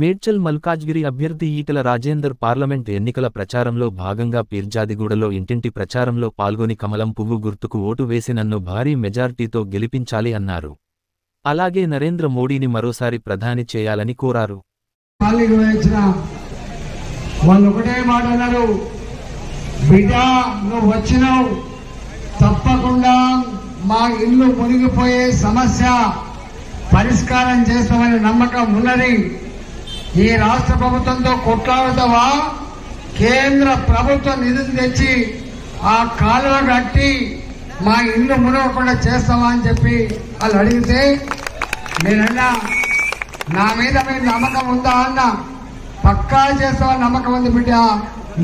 మేడ్చల్ మల్కాజ్గిరి అభ్యర్థి ఈటెల రాజేందర్ పార్లమెంట్ ఎన్నికల ప్రచారంలో భాగంగా పీర్జాదిగూడలో ఇంటింటి ప్రచారంలో పాల్గొని కమలం పువ్వు గుర్తుకు ఓటు వేసి నన్ను భారీ మెజార్టీతో గెలిపించాలి అన్నారు. అలాగే నరేంద్ర మోడీని మరోసారి ప్రధాని చేయాలని కోరారు. తప్పకుండా మా ఇల్లు మునిగిపోయే సమస్య పరిష్కారం చేస్తామనే నమ్మకం ఉన్నది. ఈ రాష్ట్ర ప్రభుత్వంతో కొట్లాడతావా, కేంద్ర ప్రభుత్వం నిధులు తెచ్చి ఆ కాలువ కట్టి మా ఇల్లు మునగకుండా చేస్తావా అని చెప్పి వాళ్ళు అడిగితే నేనన్నా నా మీద మీరు నమ్మకం ఉందా అన్న, పక్కా చేస్తావని నమ్మకం ఉంది బిడ్డ,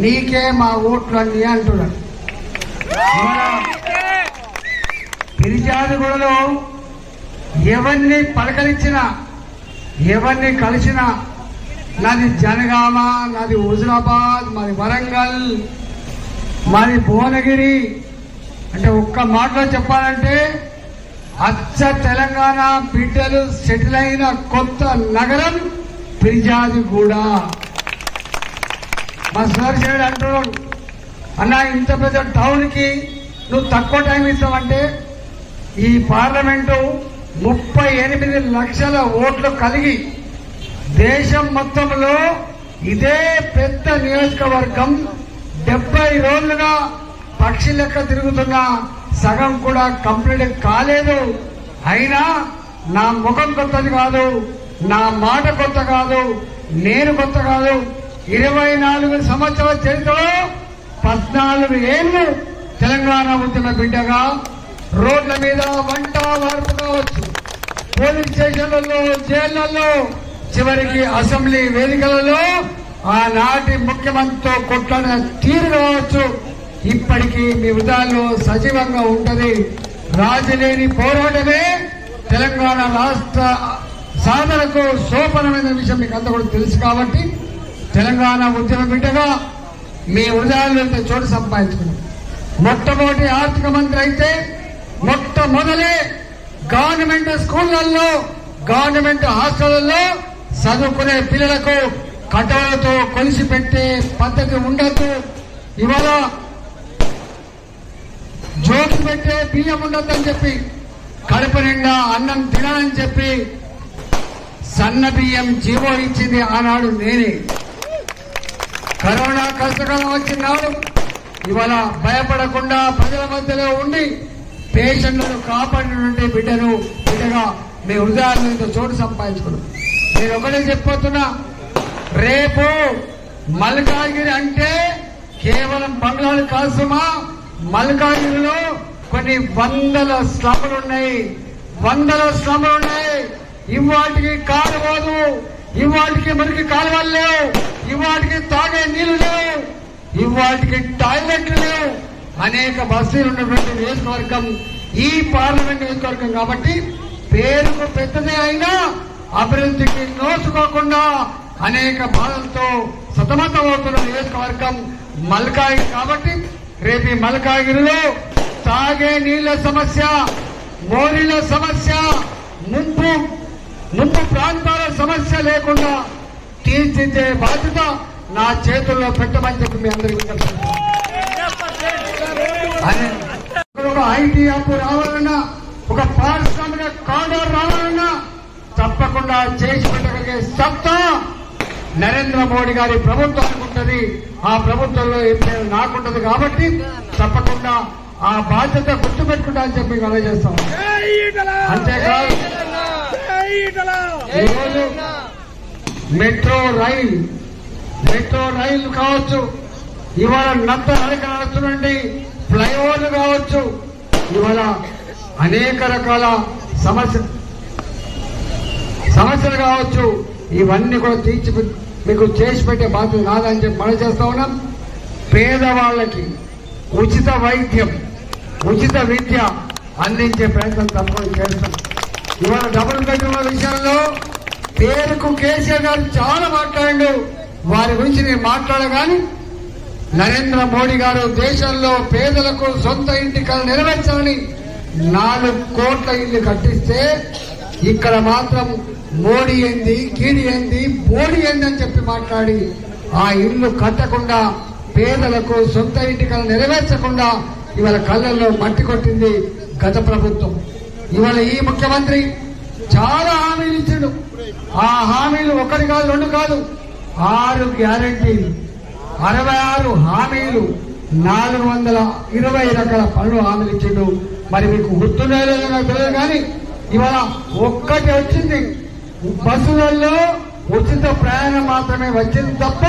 నీకే మా ఓట్లు అన్నీ అంటున్నాడు. ఫిర్యాదుగూడలో ఎవరిని పలకరించినా ఎవరిని కలిసినా నాది జనగామ, నాది హుజురాబాద్, మాది వరంగల్, మాది భువనగిరి అంటే ఒక్క మాటలో చెప్పాలంటే అచ్చ తెలంగాణ బిడ్డలు సెటిల్ అయిన కొత్త నగరం ఫిర్యాదుగూడ. మా సుదర్శనుడు అంటున్నాడు, అన్నా ఇంత పెద్ద టౌన్ కి నువ్వు తక్కువ టైం ఇస్తావంటే ఈ పార్లమెంటు 38 లక్షల ఓట్లు కలిగి దేశం మొత్తంలో ఇదే పెద్ద నియోజకవర్గం 70 రోజులుగా పక్షి లెక్క తిరుగుతున్న సగం కూడా కంప్లీట్ కాలేదు. అయినా నా ముఖం కొత్తది కాదు, నా మాట కొత్త కాదు, నేను కొత్త కాదు. 24 సంవత్సరాల చరిత్రలో 14 ఏళ్లు తెలంగాణ ఉద్యమ బిడ్డగా రోడ్ల మీద వంట వార్పు కావచ్చు, పోలీస్ స్టేషన్లలో, జైళ్లలో, చివరికి అసెంబ్లీ వేదికలలో ఆనాటి ముఖ్యమంత్రితో కొట్లాడిన తీరు కావచ్చు, ఇప్పటికీ మీ హృదయాల్లో సజీవంగా ఉంటది. రాజులేని పోరాటమే తెలంగాణ రాష్ట్ర సాధనకు సోపనమైన విషయం మీకు అంతా కూడా తెలుసు. కాబట్టి తెలంగాణ ఉద్యమ బిడ్డగా మీ హృదయాల్లో చోటు సంపాదించుకున్నాం. మొట్టమొదటి ఆర్థిక మంత్రి అయితే మొట్టమొదలే గవర్నమెంట్ స్కూళ్లలో, గవర్నమెంట్ హాస్టళ్లలో చదువుకునే పిల్లలకు కటవలతో కొలిసి పెట్టే పద్ధతి ఉండద్దు. ఇవాళ జోకి పెట్టే బియ్యం ఉండద్దని చెప్పి, కడుపు నిండా అన్నం తినాలని చెప్పి సన్న బియ్యం జీవో ఇచ్చింది ఆనాడు నేనే. కరోనా కష్టకాలం వచ్చినాడు ఇవాళ భయపడకుండా ప్రజల మధ్యలో ఉండి పేషెంట్లను కాపాడినటువంటి బిడ్డగా మీ హృదయాల్లో చోటు సంపాదించుకున్నాం. నేను ఒకటే చెప్పబోతున్నా, రేపు మల్కాజ్గిరి అంటే కేవలం బంగ్లాలు కాదు సుమా, మల్కాజ్గిరిలో కొన్ని వందల స్లమ్లున్నాయి. ఇవాటికి కాలు పోదు, ఇవాటికి మురికి కాలువలు లేవు, ఇవాటికి తాగే నీళ్లు లేవు, ఇవాటికి టాయిలెట్లు లేవు. అనేక బస్తీలు ఉన్నటువంటి నియోజకవర్గం ఈ పార్లమెంట్ నియోజకవర్గం. కాబట్టి పేరుకు పెద్దదే అయినా అభివృద్ధికి నోచుకోకుండా అనేక బాధలతో సతమతమవుతున్న నియోజకవర్గం మల్కాజ్గిరి. కాబట్టి రేపు ఈ మల్కాజ్గిరిలో తాగే నీళ్ల సమస్య, మోరీల సమస్య, ముంపు ప్రాంతాల సమస్య లేకుండా తీర్చిదిద్దే బాధ్యత నా చేతుల్లో పెట్టమని చెప్పి మీ అందరికీ ఒక ఐటీ హబ్ రావాలన్నా, ఒక పారిశ్రామిక కారిడార్ రావాలన్నా తప్పకుండా చేసి పెట్టగలిగే సత్తా నరేంద్ర మోడీ గారి ప్రభుత్వానికి ఉంటుంది. ఆ ప్రభుత్వంలో ఏం నాకుంటది. కాబట్టి తప్పకుండా ఆ బాధ్యత గుర్తుపెట్టుకుంటా అని చెప్పి తెలియజేస్తాం. అంతేకాదు ఈరోజు మెట్రో రైలు కావచ్చు, ఇవాళ నత్త నడక నడుస్తున్నటువంటి ఫ్లైఓవర్లు కావచ్చు, ఇవాళ అనేక రకాల సమస్యలు కావచ్చు, ఇవన్నీ కూడా మీకు చేసి పెట్టే బాధ్యత నాదని చెప్పి మనం చేస్తా ఉన్నాం. పేదవాళ్ళకి ఉచిత వైద్యం, ఉచిత విద్య అందించే ప్రయత్నం తప్పకుండా చేస్తాం. ఇవాళ డబుల్ బెడ్రూమ్ల విషయంలో పేరుకు కేసీఆర్ గారు చాలా మాట్లాడిండు, వారి గురించి నేను మాట్లాడగాని నరేంద్ర మోడీ గారు దేశంలో పేదలకు సొంత ఇంటి కళ నెరవేర్చాలని 4 కోట్ల ఇల్లు కట్టిస్తే ఇక్కడ మాత్రం మోడీ ఏంది, కీడి ఏంది, బోడి ఏంది అని చెప్పి మాట్లాడి ఆ ఇల్లు కట్టకుండా పేదలకు సొంత ఇంటికలు నెరవేర్చకుండా ఇవాళ కళ్ళల్లో మట్టి కొట్టింది గత ప్రభుత్వం. ఇవాళ ఈ ముఖ్యమంత్రి చాలా హామీలు ఇచ్చాడు. ఆ హామీలు ఒకటి కాదు, రెండు కాదు, 6 గ్యారంటీలు, 66 హామీలు, 420 రకాల పనులు హామీలు ఇచ్చిండు. మరి మీకు గుర్తున్నాయో లేదో నాకు తెలియదు, కానీ ఇవాళ ఒక్కటి వచ్చింది, బస్సులలో ఉచిత ప్రయాణం మాత్రమే వచ్చింది తప్ప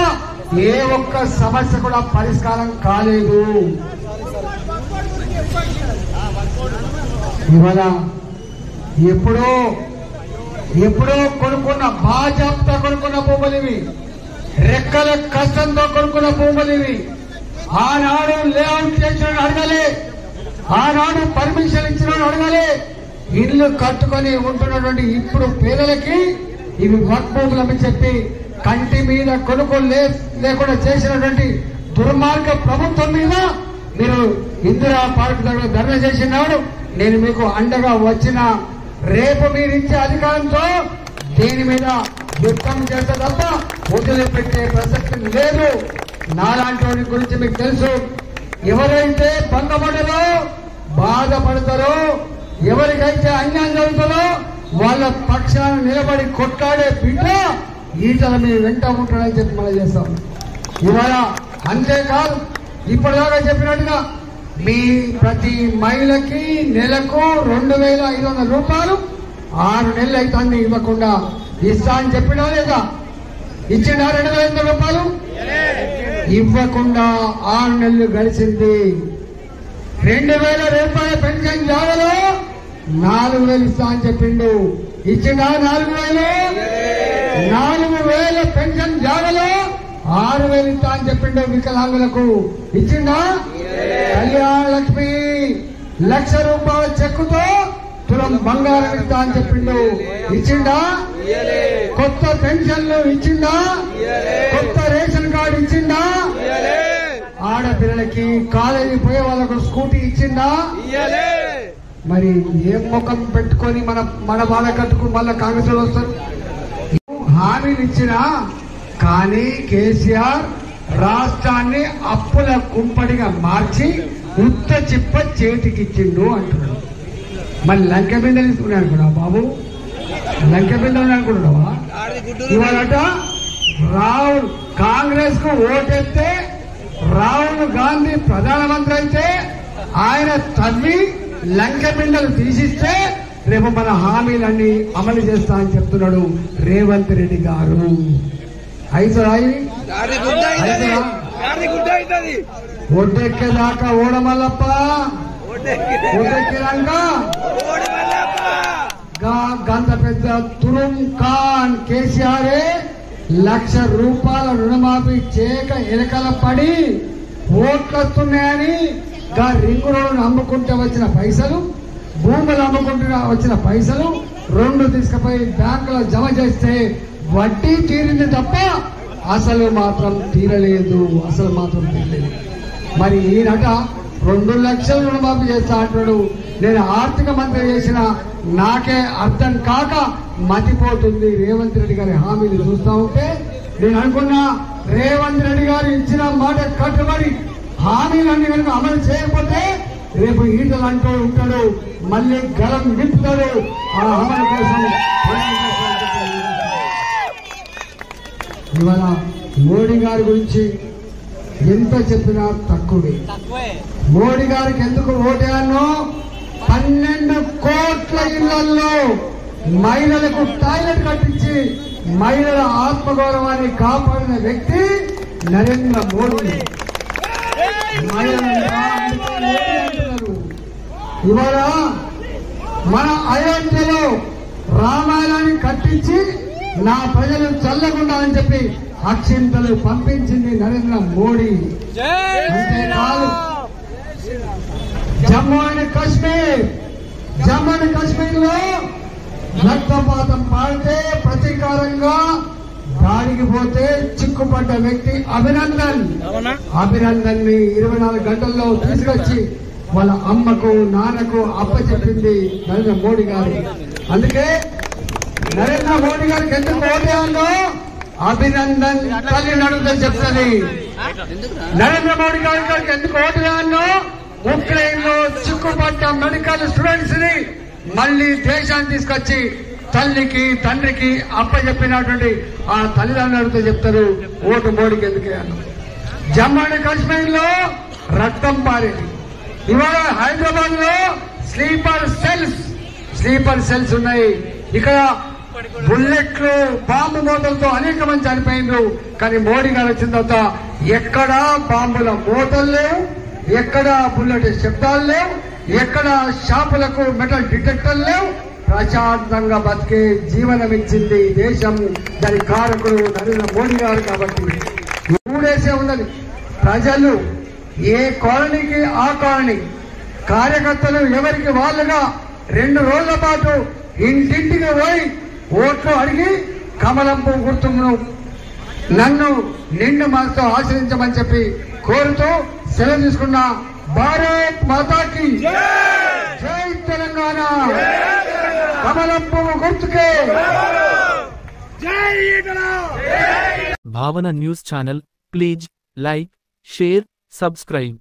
ఏ ఒక్క సమస్య కూడా పరిష్కారం కాలేదు. ఇవాళ ఎప్పుడో కొనుక్కున్న బాజాప్తా కొనుక్కున్న భూములు ఇవి, రెక్కల కష్టంతో కొనుక్కున్న భూములు ఇవి. ఆనాడు లేఅవుట్ చేసిన అడగలే, ఆనాడు పర్మిషన్ ఇచ్చిన అడగలే. ఇల్లు కట్టుకొని ఉంటున్నటువంటి ఇప్పుడు పేదలకి ఇవి వక్ఫ్ భూములని చెప్పి కంటి మీద కొనుగోలు లేకుండా చేసినటువంటి దుర్మార్గ ప్రభుత్వం మీద మీరు ఇందిరా పార్క్ దగ్గర ధర్నా చేసినాడు. నేను మీకు అండగా వచ్చిన రేపు మీరు ఇచ్చే అధికారంతో దీని మీద యుద్ధం చేస్తే తప్ప వదిలిపెట్టే ప్రసక్తి లేదు. నాలాంటి వాడి గురించి మీకు తెలుసు. ఎవరైతే భంగపడరో, బాధపడతారో, ఎవరికైతే అన్యాయం జరుగుతుందో వాళ్ళ పక్షాన నిలబడి కొట్లాడే బిడ్డ ఈటల మీ వెంట ఉంటాడని చెప్పి మనం చేస్తాం. ఇవాళ అంతేకాదు, ఇప్పటిదాకా చెప్పినట్టుగా మీ ప్రతి మహిళకి నెలకు 2,500 రూపాయలు 6 నెలలు అవుతుంది ఇవ్వకుండా. ఇస్తా అని చెప్పినా లేదా? ఇచ్చిండా 2,500 రూపాయలు? ఇవ్వకుండా 6 నెలలు గడిచింది. 2,000 రూపాయల పెన్షన్ జాగలో 4,000 ఇస్తా అని చెప్పిండు. ఇచ్చిండా 4,000? 4,000 పెన్షన్ జాగలో 6,000 ఇస్తా అని చెప్పిండు వికలాంగులకు. ఇచ్చిండా? కళ్యాణ లక్ష్మి 1,00,000 రూపాయల చెక్కుతో తులం బంగారం ఇస్తా అని చెప్పిండు. ఇచ్చిండా? కొత్త పెన్షన్లు ఇచ్చిండా? కొత్త రేషన్ కార్డు ఇచ్చిండా? ఆడపిల్లలకి కాలేజీ పోయే వాళ్ళకు స్కూటీ ఇచ్చిండా? మరి ఏం ముఖం పెట్టుకొని మన బాధ కట్టుకుని మళ్ళా కాంగ్రెస్ వాళ్ళు వస్తారు? హామీలు ఇచ్చినా కానీ కేసీఆర్ రాష్ట్రాన్ని అప్పుల కుంపడిగా మార్చి ఉత్త చిప్ప చేతికిచ్చిండు అంటున్నాడు. మరి లంక బిందెలు తీసుకున్నాడు అనుకున్నావా బాబు? లంక బిందెలు అనుకుంటున్నావా? ఇవాళట రాహుల్ కాంగ్రెస్ కు ఓటేస్తే రాహుల్ గాంధీ ప్రధానమంత్రి అయితే ఆయన తవ్వి లంక బిందెలు తీసిస్తే రేపు మన హామీలన్నీ అమలు చేస్తా అని చెప్తున్నాడు రేవంత్ రెడ్డి గారు. ఒడ్డెక్కేదాకా ఓడమల్లప్ప, ఒడ్డెక్కేదాక గంత పెద్ద తురుం ఖాన్ కేసీఆరే 1,00,000 రూపాయల రుణమాఫీ చేయక ఎలకల పడి ఓట్లు వస్తున్నాయని రింగు రోడ్డును అమ్ముకుంటే వచ్చిన పైసలు, భూములు అమ్ముకుంటున్న వచ్చిన పైసలు 2 తీసుకుపోయి బ్యాంకులో జమ చేస్తే వడ్డీ తీరింది తప్ప అసలు మాత్రం తీరలేదు. మరి ఈయనట 2 లక్షలు రుణమాఫీ చేస్తా అంటున్నాడు. నేను ఆర్థిక మంత్రి చేసిన నాకే అర్థం కాక మతిపోతుంది రేవంత్ రెడ్డి గారి హామీలు చూస్తా ఉంటే. నేను అనుకున్నా రేవంత్ రెడ్డి గారు ఇచ్చిన మాట కట్టుబడి హామీలన్నీ కనుక అమలు చేయకపోతే రేపు ఈటలు అంటూ ఉంటాడు, మళ్ళీ గలం నింపుతాడు ఆ అమలు కోసం. ఇవాళ మోడీ గారి గురించి ఎంత చెప్పినా తక్కువే. మోడీ గారికి ఎందుకు ఓటేయాలో 12 కోట్ల ఇళ్లలో మహిళలకు టాయిలెట్ కట్టించి మహిళల ఆత్మగౌరవాన్ని కాపాడిన వ్యక్తి నరేంద్ర మోడీ. ఇవాళ మన అయోధ్యలో రామాయణాన్ని కట్టించి నా ప్రజలు చల్లకుండాలని చెప్పి అక్షింతలు పంపించింది నరేంద్ర మోడీ. అంతేకాదు జమ్మూ అండ్ కాశ్మీర్ లో రక్తపాతం పాడితే ప్రతీకారంగా దాడికి పోతే చిక్కుపడ్డ వ్యక్తి అభినందన్ ని 24 గంటల్లో తీసుకొచ్చి వాళ్ళ అమ్మకు నాన్నకు అప్పచెప్పింది నరేంద్ర మోడీ గారు. అందుకే నరేంద్ర మోడీ గారికి ఎందుకు ఓటేయాలో అభినందన్ తల్లి అడుగుదని చెప్తుంది. నరేంద్ర మోడీ గారికి ఎందుకు ఓటేయాలో ఉక్రెయిన్ లో చిక్కుపడ్డ మెడికల్ స్టూడెంట్స్ ని మళ్లీ దేశాన్ని తీసుకొచ్చి తల్లికి తండ్రికి అప్పచెప్పినటువంటి ఆ తల్లిదండ్రులతో చెప్తారు ఓటు మోడీకి ఎందుకేయాలి. జమ్మూ అండ్ కాశ్మీర్ లో రక్తం పారేది. ఇవాళ హైదరాబాద్ లో స్లీపర్ సెల్స్ ఉన్నాయి. ఇక్కడ బుల్లెట్లు బాంబు మూతలతో అనేక మంది చనిపోయిండ్రు. కానీ మోడీ గారు వచ్చిన తర్వాత ఎక్కడా బాంబుల మూతలు లేవు, ఎక్కడ బుల్లెట్ శబ్దాలు లేవు, ఎక్కడ షాపులకు మెటల్ డిటెక్టర్లు లేవు. ప్రశాంతంగా బతికే జీవనం ఇచ్చింది ఈ దేశం. దాని కారకుడు నరేంద్ర మోడీ గారు. కాబట్టి మూడేసే ఉన్నది. ప్రజలు ఏ కాలనీకి ఆ కాలనీ కార్యకర్తలు ఎవరికి వాళ్ళుగా 2 రోజుల పాటు ఇంటింటికి పోయి ఓట్లు అడిగి కమలం పువ్వు గుర్తును నన్ను నిండు మనసుతో ఆశ్రయించమని చెప్పి కోరుతూ సెలవు తీసుకున్న భారత్ మాతాకి జై తెలంగాణ. కమలం పువ్వు గుర్తుకే భావన news channel please like, share, subscribe.